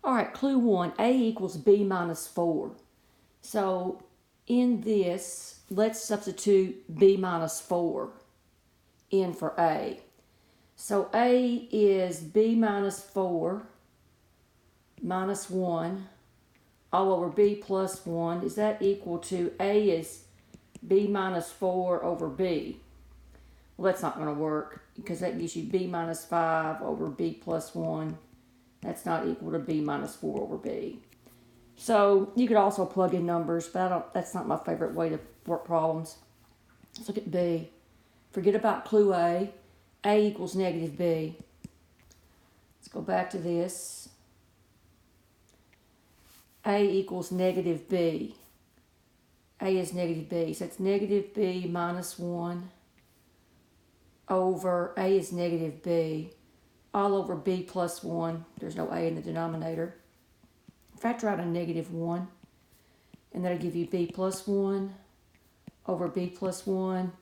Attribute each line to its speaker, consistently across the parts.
Speaker 1: All right, clue 1, A equals B minus 4. So in this, let's substitute B minus 4 in for A. So A is B minus 4 minus 1 all over B plus 1. Is that equal to A is B minus 4 over B? Well, that's not going to work because that gives you B minus 5 over B plus 1. That's not equal to B minus 4 over B. So you could also plug in numbers, but that's not my favorite way to work problems. Let's look at B. Forget about clue A. A equals negative B. Let's go back to this. A equals negative B. A is negative B. So it's negative B minus 1 over A is negative B all over B plus 1. There's no A in the denominator. Factor out a negative 1, and that'll give you B plus 1 over B plus 1.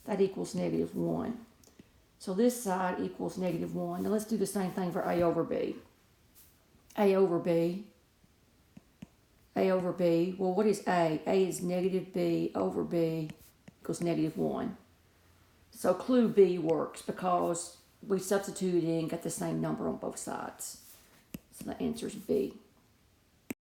Speaker 1: That equals negative 1. So this side equals negative 1. Now let's do the same thing for A over B. A over B. A over B. Well, what is A? A is negative B over B equals negative 1. So clue B works because we substituted in, got the same number on both sides. So the answer is B.